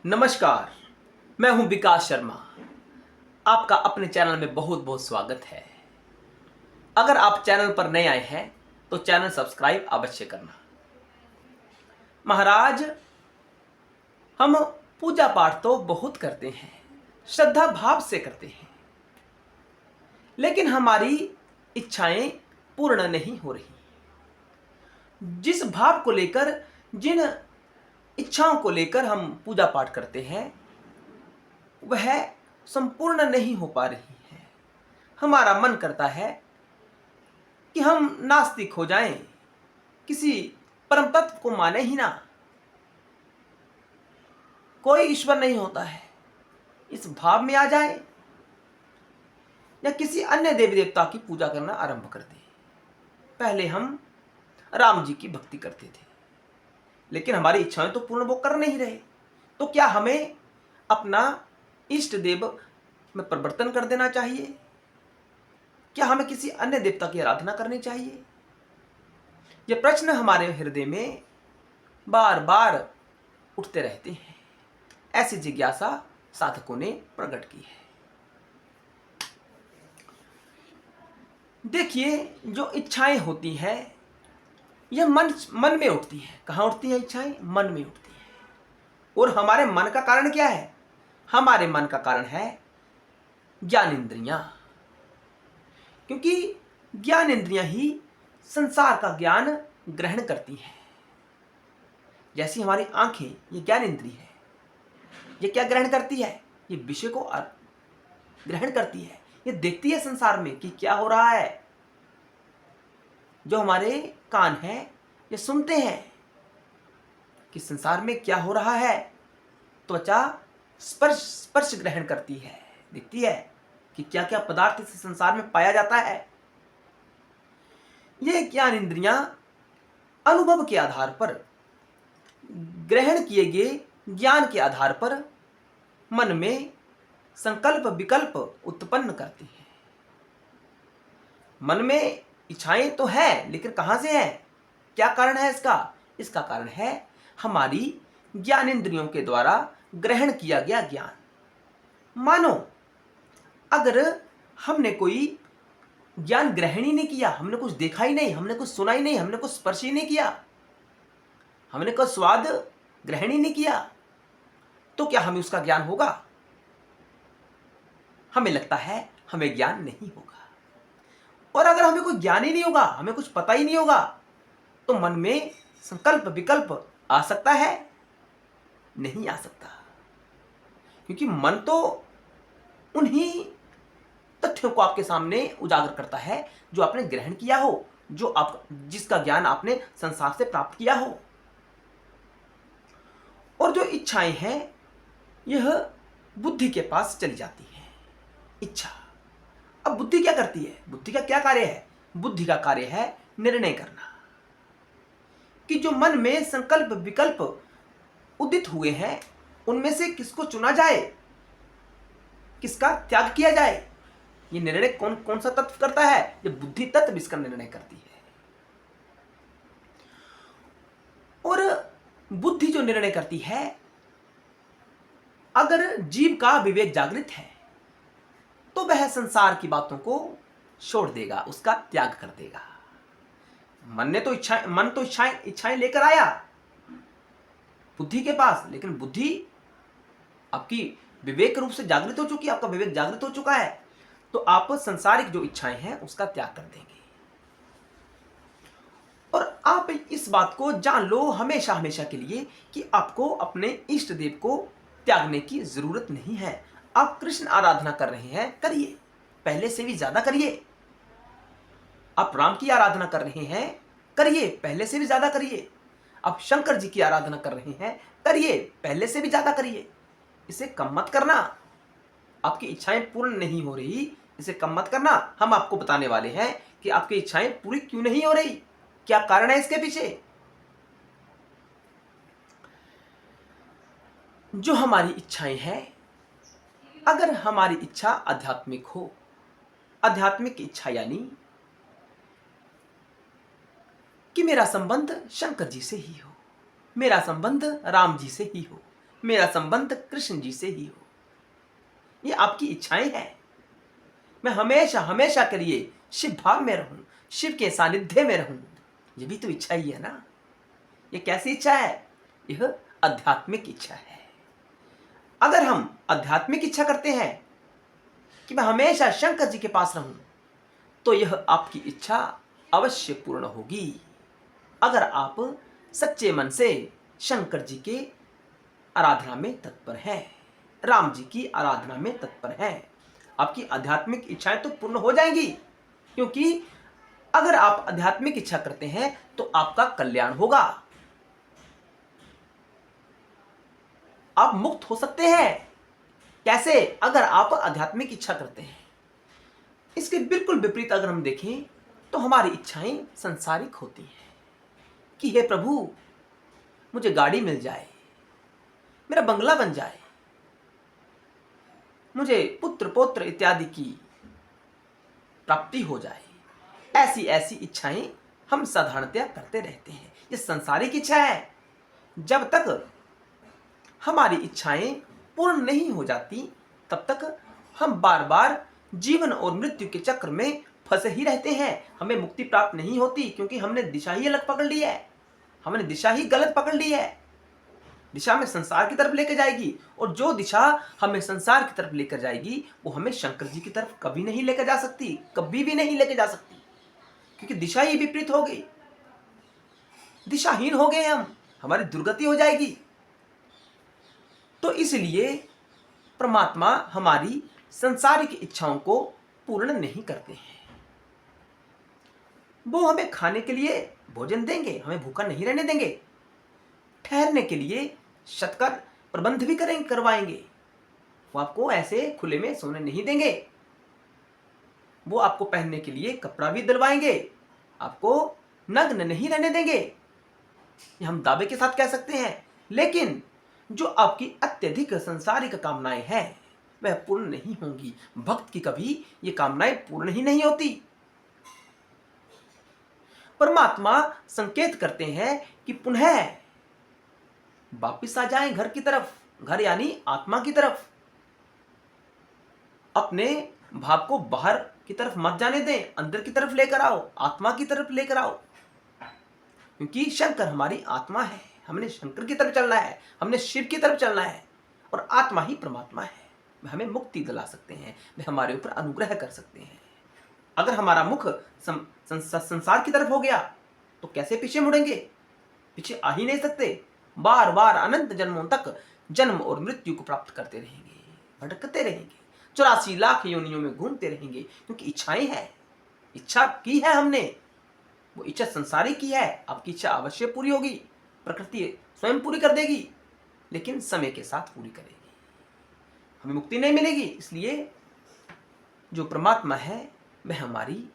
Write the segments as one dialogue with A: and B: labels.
A: नमस्कार। मैं हूं विकास शर्मा। आपका अपने चैनल में बहुत बहुत स्वागत है। अगर आप चैनल पर नए आए हैं तो चैनल सब्सक्राइब अवश्य करना। महाराज, हम पूजा पाठ तो बहुत करते हैं, श्रद्धा भाव से करते हैं, लेकिन हमारी इच्छाएं पूर्ण नहीं हो रही। जिस भाव को लेकर, जिन इच्छाओं को लेकर हम पूजा पाठ करते हैं, वह संपूर्ण नहीं हो पा रही है। हमारा मन करता है कि हम नास्तिक हो जाएं, किसी परम तत्व को माने ही ना, कोई ईश्वर नहीं होता है, इस भाव में आ जाए, या किसी अन्य देवी देवता की पूजा करना आरंभ कर दें। पहले हम राम जी की भक्ति करते थे, लेकिन हमारी इच्छाएं तो पूर्ण वो कर नहीं रहे। तो क्या हमें अपना इष्ट देव में परिवर्तन कर देना चाहिए? क्या हमें किसी अन्य देवता की आराधना करनी चाहिए? ये प्रश्न हमारे हृदय में बार बार उठते रहते हैं। ऐसी जिज्ञासा साधकों ने प्रकट की है। देखिए, जो इच्छाएं होती हैं यह मन में उठती है। कहाँ उठती है इच्छाएं? मन में उठती है। और हमारे मन का कारण क्या है? हमारे मन का कारण है ज्ञान इंद्रियां, क्योंकि ज्ञान इंद्रियां ही संसार का ज्ञान ग्रहण करती हैं। जैसी हमारी आंखें, ये ज्ञान इंद्री है, ये क्या ग्रहण करती है? ये विषय को ग्रहण करती है। ये देखती है संसार में कि क्या हो रहा है। जो हमारे कान हैं, ये सुनते हैं कि संसार में क्या हो रहा है। त्वचा स्पर्श ग्रहण करती है, देखती है कि क्या क्या पदार्थ इस संसार में पाया जाता है। ये ज्ञान इंद्रियां अनुभव के आधार पर, ग्रहण किए गए ज्ञान के आधार पर मन में संकल्प विकल्प उत्पन्न करती है। मन में इच्छाएं तो है, लेकिन कहां से है? क्या कारण है इसका? इसका कारण है हमारी ज्ञान इंद्रियों के द्वारा ग्रहण किया गया ज्ञान। मानो अगर हमने कोई ज्ञान ग्रहण ही नहीं किया, हमने कुछ देखा ही नहीं, हमने कुछ सुना ही नहीं, हमने कुछ स्पर्श ही नहीं किया, हमने कुछ स्वाद ग्रहण ही नहीं किया, तो क्या हमें उसका ज्ञान होगा? हमें लगता है हमें ज्ञान नहीं होगा। और अगर हमें कोई ज्ञान ही नहीं होगा, हमें कुछ पता ही नहीं होगा, तो मन में संकल्प विकल्प आ सकता है? नहीं आ सकता, क्योंकि मन तो उन्हीं तथ्यों को आपके सामने उजागर करता है जो आपने ग्रहण किया हो, जिसका ज्ञान आपने संसार से प्राप्त किया हो। और जो इच्छाएं हैं, यह बुद्धि के पास चली जाती है। इच्छा, अब बुद्धि क्या करती है? बुद्धि का क्या कार्य है? बुद्धि का कार्य है निर्णय करना, कि जो मन में संकल्प विकल्प उदित हुए हैं, उनमें से किसको चुना जाए, किसका त्याग किया जाए। ये निर्णय कौन कौन सा तत्व करता है? ये बुद्धि तत्व इसका निर्णय करती है। और बुद्धि जो निर्णय करती है, अगर जीव का विवेक जागृत है तो वह संसार की बातों को छोड़ देगा, उसका त्याग कर देगा। मन तो इच्छाएं लेकर आया बुद्धि के पास, लेकिन बुद्धि आपकी विवेक रूप से जागृत हो चुकी है, आपका विवेक जागृत हो चुका है, तो आप संसारिक जो इच्छाएं हैं उसका त्याग कर देंगे। और आप इस बात को जान लो हमेशा हमेशा के लिए कि आपको अपने इष्ट देव को त्यागने की जरूरत नहीं है। आप कृष्ण आराधना कर रहे हैं, करिए, पहले से भी ज्यादा करिए। आप राम की आराधना कर रहे हैं, करिए, पहले से भी ज्यादा करिए। आप शंकर जी की आराधना कर रहे हैं, करिए, पहले से भी ज्यादा करिए। इसे कम मत करना। आपकी इच्छाएं पूर्ण नहीं हो रही, इसे कम मत करना। हम आपको बताने वाले हैं कि आपकी इच्छाएं पूरी क्यों नहीं हो रही, क्या कारण है इसके पीछे। जो हमारी इच्छाएं हैं, अगर हमारी इच्छा आध्यात्मिक हो, आध्यात्मिक इच्छा यानी कि मेरा संबंध शंकर जी से ही हो, मेरा संबंध राम जी से ही हो, मेरा संबंध कृष्ण जी से ही हो। ये आपकी इच्छाएं हैं। मैं हमेशा हमेशा के लिए शिव भाव में रहूं, शिव के सानिध्य में रहूं। ये भी तो इच्छा ही है ना। ये कैसी इच्छा है? यह आध्यात्मिक इच्छा है। अगर हम आध्यात्मिक इच्छा करते हैं कि मैं हमेशा शंकर जी के पास रहूं, तो यह आपकी इच्छा अवश्य पूर्ण होगी। अगर आप सच्चे मन से शंकर जी के आराधना में तत्पर हैं, राम जी की आराधना में तत्पर हैं, आपकी आध्यात्मिक इच्छाएं तो पूर्ण हो जाएंगी। क्योंकि अगर आप आध्यात्मिक इच्छा करते हैं तो आपका कल्याण होगा, आप मुक्त हो सकते हैं। कैसे? अगर आप आध्यात्मिक इच्छा करते हैं। इसके बिल्कुल विपरीत अगर हम देखें तो हमारी इच्छाएं संसारिक होती हैं कि हे प्रभु, मुझे गाड़ी मिल जाए, मेरा बंगला बन जाए, मुझे पुत्र पौत्र इत्यादि की प्राप्ति हो जाए। ऐसी ऐसी इच्छाएं हम साधारणतया करते रहते हैं। ये संसारिक इच्छा है। जब तक हमारी इच्छाएं पूर्ण नहीं हो जाती तब तक हम बार बार जीवन और मृत्यु के चक्र में फंसे ही रहते हैं। हमें मुक्ति प्राप्त नहीं होती क्योंकि हमने दिशा ही अलग पकड़ ली है, हमने दिशा ही गलत पकड़ ली है। दिशा में संसार की तरफ लेकर जाएगी, और जो दिशा हमें संसार की तरफ लेकर जाएगी वो हमें शंकर जी की तरफ कभी नहीं लेकर जा सकती, कभी भी नहीं लेकर जा सकती, क्योंकि दिशा ही विपरीत हो गई। दिशाहीन हो गए हम, हमारी दुर्गति हो जाएगी। तो इसलिए परमात्मा हमारी संसारिक इच्छाओं को पूर्ण नहीं करते हैं। वो हमें खाने के लिए भोजन देंगे, हमें भूखा नहीं रहने देंगे। ठहरने के लिए सत्कार प्रबंध भी करवाएंगे। वो आपको ऐसे खुले में सोने नहीं देंगे। वो आपको पहनने के लिए कपड़ा भी दिलवाएंगे, आपको नग्न नहीं रहने देंगे। ये हम दावे के साथ कह सकते हैं। लेकिन जो आपकी अत्यधिक संसारिक कामनाएं हैं वह पूर्ण नहीं होंगी। भक्त की कभी ये कामनाएं पूर्ण ही नहीं होती। परमात्मा संकेत करते हैं कि पुनः वापिस आ जाएं घर की तरफ, घर यानी आत्मा की तरफ। अपने भाव को बाहर की तरफ मत जाने दें, अंदर की तरफ लेकर आओ, आत्मा की तरफ लेकर आओ। क्योंकि शंकर हमारी आत्मा है, हमने शंकर की तरफ चलना है, हमने शिव की तरफ चलना है, और आत्मा ही परमात्मा है। वह हमें मुक्ति दिला सकते हैं, वह हमारे ऊपर अनुग्रह कर सकते हैं। अगर हमारा मुख संसार की तरफ हो गया तो कैसे पीछे मुड़ेंगे? पीछे आ ही नहीं सकते। बार बार अनंत जन्मों तक जन्म और मृत्यु को प्राप्त करते रहेंगे, भटकते रहेंगे, 84 लाख योनियों में घूमते रहेंगे। क्योंकि इच्छाएं हैं, इच्छा की है हमने, वो इच्छा संसारी की है। आपकी इच्छा अवश्य पूरी होगी, प्रकृति स्वयं पूरी कर देगी, लेकिन समय के साथ पूरी करेगी। हमें मुक्ति नहीं मिलेगी। इसलिए जो परमात्मा है वह हमारी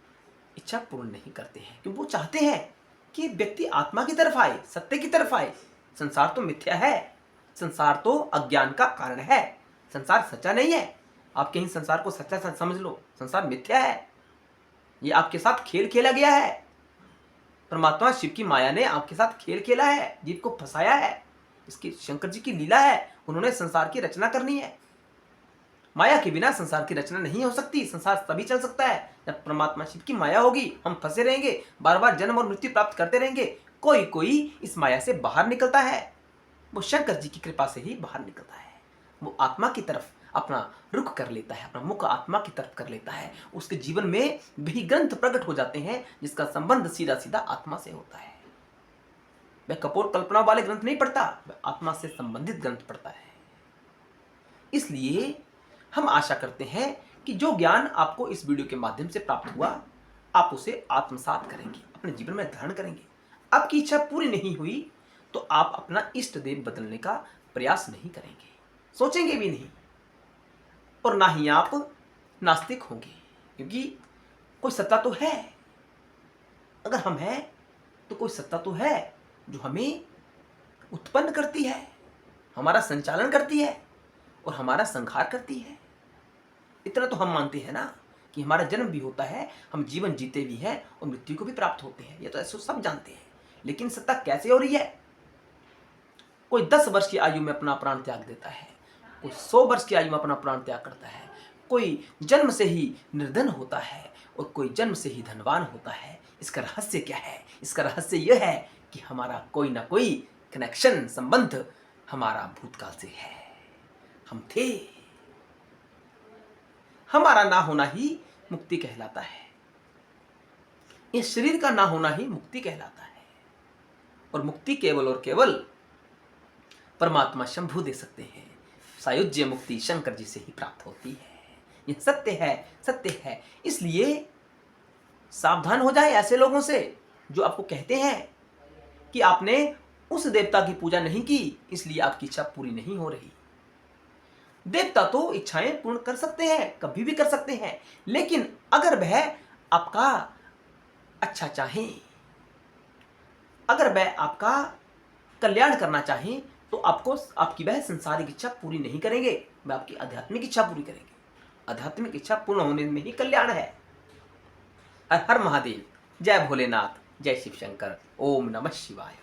A: इच्छा पूर्ण नहीं करते हैं, क्योंकि वो चाहते हैं कि व्यक्ति आत्मा की तरफ आए, सत्य की तरफ आए। संसार तो मिथ्या है, संसार तो अज्ञान का कारण है, संसार सच्चा नहीं है। आप कहीं संसार को सच्चा समझ लो, संसार मिथ्या है। ये आपके साथ खेल खेला गया है। परमात्मा शिव की माया ने आपके साथ खेल खेला है, जीव को फंसाया है। इसकी शंकर जी की लीला है, उन्होंने संसार की रचना करनी है। माया के बिना संसार की रचना नहीं हो सकती। संसार तभी चल सकता है जब परमात्मा शिव की माया होगी। हम फंसे रहेंगे, बार बार जन्म और मृत्यु प्राप्त करते रहेंगे। कोई कोई इस माया से बाहर निकलता है, वो शंकर जी की कृपा से ही बाहर निकलता है। वो आत्मा की तरफ अपना रुख कर लेता है, अपना मुख आत्मा की तरफ कर लेता है। उसके जीवन में वही ग्रंथ प्रकट हो जाते हैं जिसका संबंध सीधा सीधा आत्मा से होता है। वह कपोल कल्पना वाले ग्रंथ नहीं पढ़ता, वह आत्मा से संबंधित ग्रंथ पढ़ता है। इसलिए हम आशा करते हैं कि जो ज्ञान आपको इस वीडियो के माध्यम से प्राप्त हुआ, आप उसे आत्मसात करेंगे, अपने जीवन में धारण करेंगे। आपकी इच्छा पूरी नहीं हुई तो आप अपना इष्ट देव बदलने का प्रयास नहीं करेंगे, सोचेंगे भी नहीं, और ना ही आप नास्तिक होंगे। क्योंकि कोई सत्ता तो है, अगर हम हैं तो कोई सत्ता तो है जो हमें उत्पन्न करती है, हमारा संचालन करती है और हमारा संहार करती है। इतना तो हम मानते हैं ना कि हमारा जन्म भी होता है, हम जीवन जीते भी हैं और मृत्यु को भी प्राप्त होते हैं। ये तो ऐसे सब जानते हैं। लेकिन सत्ता कैसे हो रही है कोई 10 वर्ष की आयु में अपना प्राण त्याग देता है, कोई 100 वर्ष की आयु में अपना प्राण त्याग करता है, कोई जन्म से ही निर्धन होता है और कोई जन्म से ही धनवान होता है। इसका रहस्य क्या है? इसका रहस्य यह है कि हमारा कोई ना कोई कनेक्शन, संबंध हमारा भूतकाल से है। हम थे। हमारा ना होना ही मुक्ति कहलाता है। इस शरीर का ना होना ही मुक्ति कहलाता है। और मुक्ति केवल और केवल परमात्मा शंभु दे सकते हैं। सायुज्य मुक्ति शंकर जी से ही प्राप्त होती है। यह सत्य है, सत्य है। इसलिए सावधान हो जाए ऐसे लोगों से जो आपको कहते हैं कि आपने उस देवता की पूजा नहीं की, इसलिए आपकी इच्छा पूरी नहीं हो रही। देवता तो इच्छाएं पूर्ण कर सकते हैं, कभी भी कर सकते हैं, लेकिन अगर वह आपका अच्छा चाहें, अगर वह आपका कल्याण करना चाहें, तो आपको आपकी वह संसारिक इच्छा पूरी नहीं करेंगे, वह आपकी आध्यात्मिक इच्छा पूरी करेंगे। आध्यात्मिक इच्छा पूर्ण होने में ही कल्याण है। हर हर महादेव। जय भोलेनाथ, जय शिव शंकर। ओम नमः शिवाय।